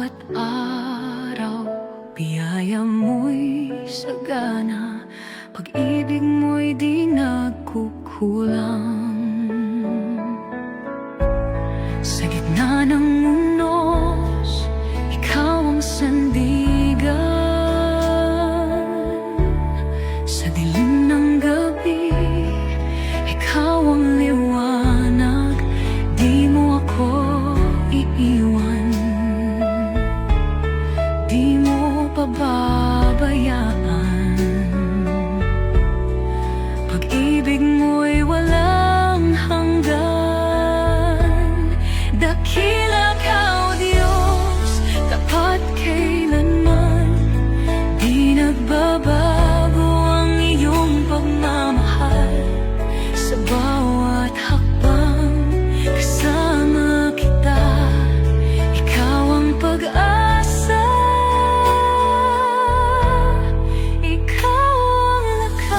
bawat araw, biyaya mo'y sagana, pag-ibig mo'y di nagkukulang. Sa gitna ng unos, ikaw ang sandigan. Sa dilim ng gabi, ikaw ang liwanag, di mo ako iiwan. Di mo pababayaan. Pag-ibig mo'y walang hanggan. Dakila ka, O Diyos, tapat kailanman. Di nagbabago ang iyong pagmamahal. Sa bawat hakbang, kasama kita. Ikaw ang pag-asa. Ikaw ang lakas.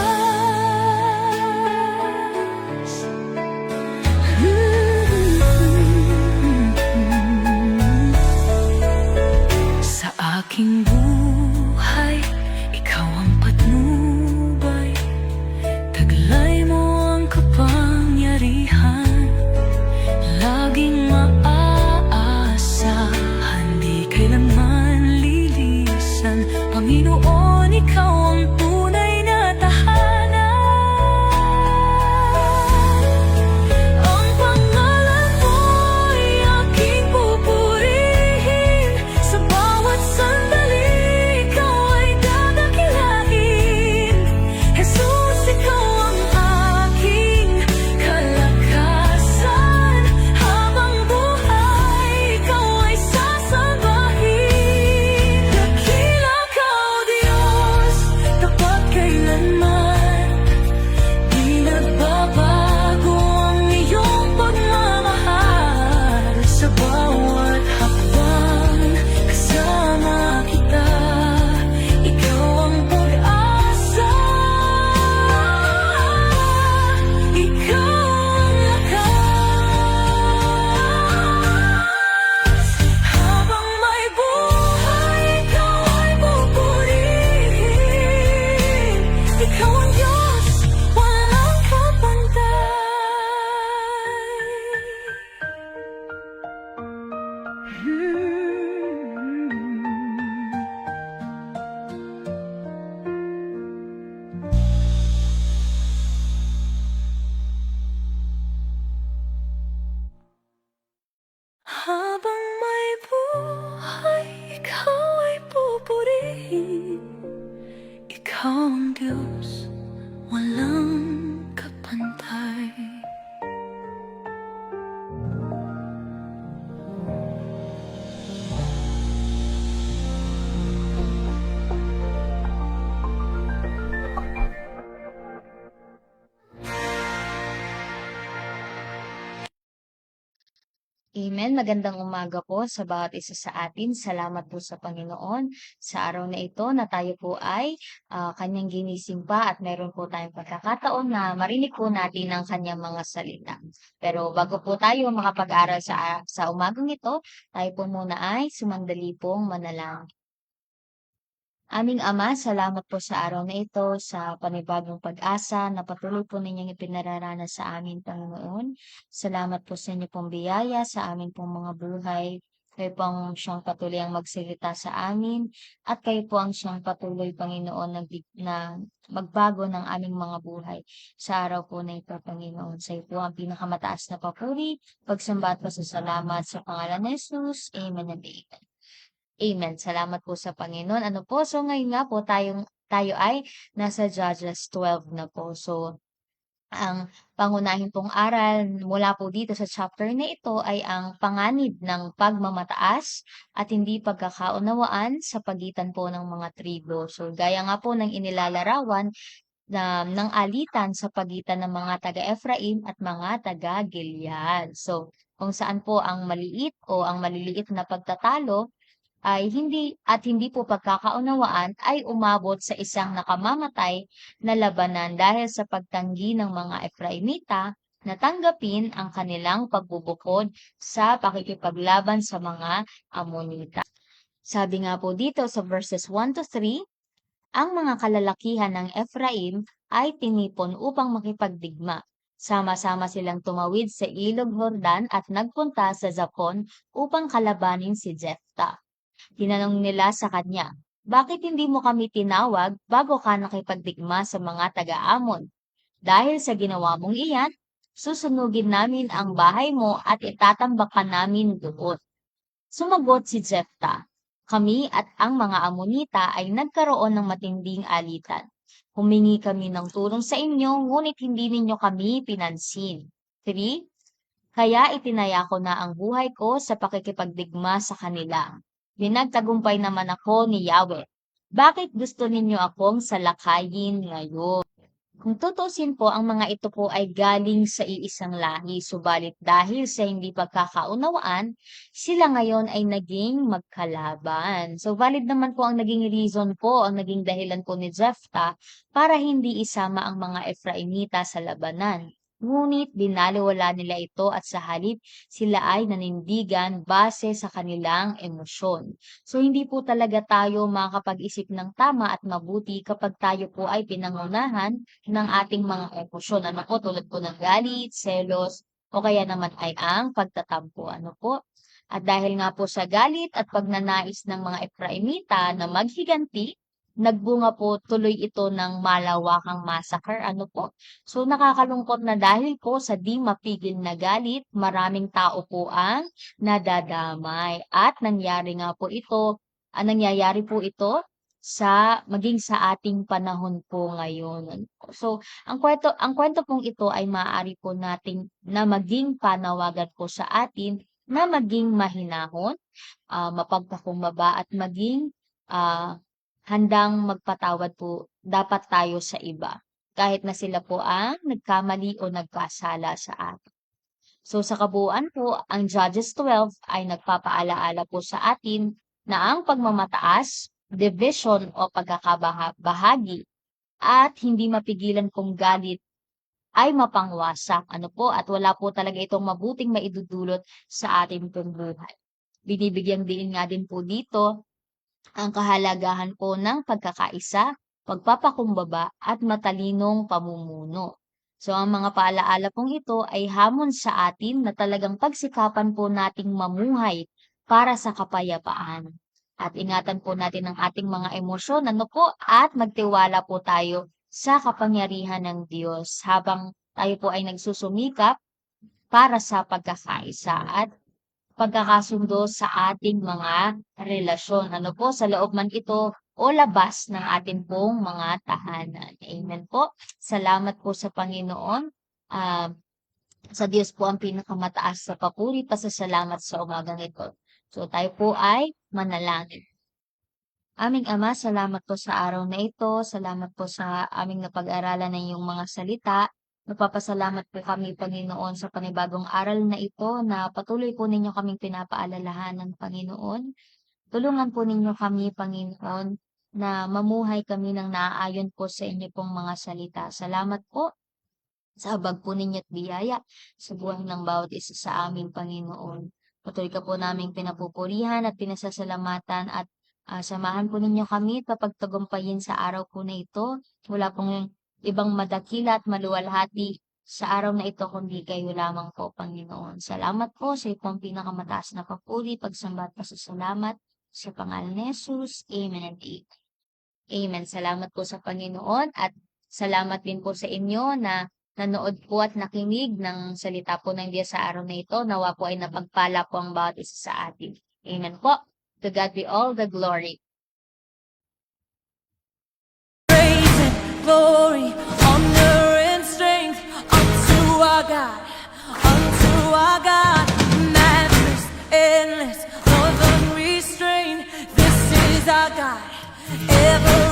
Sa aking buhay, ikaw ang patnubay. Taglay mo ang kapangyarihan. Laging maaasahan, di kailanman lilisan. Panginoon, ikaw ang tunay na tahanan. Ang pangalan mo'y aking pupurihin. Sa bawat sandali, ikaw ay dadakilain. Jesus, ikaw ang aking kalakasan. Habang buhay, ikaw ay sasambahin. Dakila ka, O Diyos, tapat kailanman. Di nagbabago ang iyong pagmamahal. Sa bawat hakbang, kasama kita. Ikaw ang pag-asa. Ikaw ang lakas. Habang may buhay, ikaw ay pupurihin. Ikaw ang Diyos, walang kapantay. Habang may buhay, ikaw ay pupurihin. Ikaw ang Diyos, walang kapantay. Amen. Magandang umaga po sa bawat isa sa atin. Salamat po sa Panginoon sa araw na ito na tayo po ay kanyang ginising pa at meron po tayong pagkakataon na marinig po natin ang kanyang mga salita. Pero bago po tayo makapag-aral sa umagang ito, tayo po muna ay sumandali pong manalangin. Aming Ama, salamat po sa araw na ito, sa panibagong pag-asa na patuloy po ninyong ipinararanas sa amin, Panginoon. Salamat po sa inyo pong biyaya sa amin pong mga buhay. Kayo po ang siyang patuloy ang magsalita sa amin at kayo po ang siyang patuloy, Panginoon, na magbago ng aming mga buhay sa araw po na ito, Panginoon. Sa iyo po ang pinakamataas na papuri, pagsamba at pasasalamat sa pangalan ni Jesus. Amen and amen. Amen. Salamat po sa Panginoon. Ano po? So ngayon nga po tayo ay nasa Judges 12 na po. So ang pangunahin pong aral mula po dito sa chapter na ito ay ang panganib ng pagmamataas at hindi pagkakaunawaan sa pagitan po ng mga tribo. So gaya nga po ng inilalarawan ng alitan sa pagitan ng mga taga-Ephraim at mga taga-Gilead. So kung saan po ang maliit o ang maliliit na pagtatalo ay hindi po pagkakaunawaan ay umabot sa isang nakamamatay na labanan dahil sa pagtanggi ng mga Efraimita na tanggapin ang kanilang pagbubukod sa pakikipaglaban sa mga Amonita. Sabi nga po dito sa verses 1 to 3, ang mga kalalakihan ng Ephraim ay tinipon upang makipagdigma. Sama-sama silang tumawid sa ilog Jordan at nagpunta sa Zakon upang kalabanin si Jephthah. Tinanong nila sa kanya, bakit hindi mo kami tinawag bago ka nakipagdigma sa mga taga-Amon? Dahil sa ginawa mong iyan, susunugin namin ang bahay mo at itatambakan namin doon. Sumagot si Jephthah, kami at ang mga Amonita ay nagkaroon ng matinding alitan. Humingi kami ng tulong sa inyo, ngunit hindi ninyo kami pinansin. 3. Kaya itinaya ko na ang buhay ko sa pakikipagdigma sa kanila. Binagtagumpay naman ako ni Yahweh. Bakit gusto ninyo akong salakayin ngayon? Kung tutusin po, ang mga ito po ay galing sa iisang lahi, subalit dahil sa hindi pagkakaunawaan, sila ngayon ay naging magkalaban. So valid naman po ang naging reason po, ang naging dahilan po ni Jephthah para hindi isama ang mga Ephraimita sa labanan. Ngunit binaliwala nila ito at sa halip sila ay nanindigan base sa kanilang emosyon. So hindi po talaga tayo makakapag-isip ng tama at mabuti kapag tayo po ay pinangunahan ng ating mga emosyon. Ano po, tulad po ng galit, selos, o kaya naman ay ang pagtatampo. Ano po? At dahil nga po sa galit at pagnanais ng mga Ephraimita na maghiganti, nagbunga po tuloy ito ng malawakang massacre. Ano po? So nakakalungkot na dahil po sa di mapigil na galit, maraming tao po ang nadadamay. At nangyayari po ito sa maging sa ating panahon po ngayon. So, ang kwento pong ito ay maaari po nating na maging panawagan po sa atin na maging mahinahon, mapagpakumbaba at maging handang magpatawad po dapat tayo sa iba kahit na sila po ang nagkamali o nagkasala sa atin. So sa kabuuan po, ang Judges 12 ay nagpapaalaala po sa atin na ang pagmamataas, division o pagkakabahagi at hindi mapigilan pong galit ay mapangwasak. Ano po? At wala po talaga itong mabuting maidudulot sa ating pong buhay. Binibigyan din nga din po dito ang kahalagahan po ng pagkakaisa, pagpapakumbaba at matalinong pamumuno. So ang mga paalaala pong ito ay hamon sa atin na talagang pagsikapan po nating mamuhay para sa kapayapaan. At ingatan po natin ang ating mga emosyon, ano po, at magtiwala po tayo sa kapangyarihan ng Diyos habang tayo po ay nagsusumikap para sa pagkakaisa at pagkakasundo sa ating mga relasyon. Ano po, sa loob man ito o labas ng ating pong mga tahanan. Amen po. Salamat po sa Panginoon. Sa Diyos po ang pinakamataas sa papuri, pasasalamat sa umagang ito. So tayo po ay manalangin. Aming Ama, salamat po sa araw na ito. Salamat po sa aming napag-aralan ng iyong mga salita. Nagpapasalamat po kami, Panginoon, sa panibagong aral na ito na patuloy po ninyo kaming pinapaalalahanan, Panginoon. Tulungan po ninyo kami, Panginoon, na mamuhay kami ng naaayon po sa inyo pong mga salita. Salamat po sa habag po ninyo at biyaya sa buhay ng bawat isa sa amin, Panginoon. Patuloy ka po naming pinapupurihan at pinasasalamatan at samahan po ninyo kami kapag tagumpayin sa araw po na ito. Wala pong ibang madakila at maluwalhati sa araw na ito kundi kayo lamang po, Panginoon. Salamat po sa itong pinakamataas na papuri, pagsamba at pasasalamat sa pangalan ni Jesus. Amen and amen. Amen. Salamat po sa Panginoon at salamat din po sa inyo na nanood po at nakinig ng salita po ng Diyos sa araw na ito. Nawa po ay napagpala po ang bawat isa sa atin. Amen po. To God be all the glory. Praise and glory, honor and strength unto our God, matchless, endless, Lord unrestrained. This is our God, ever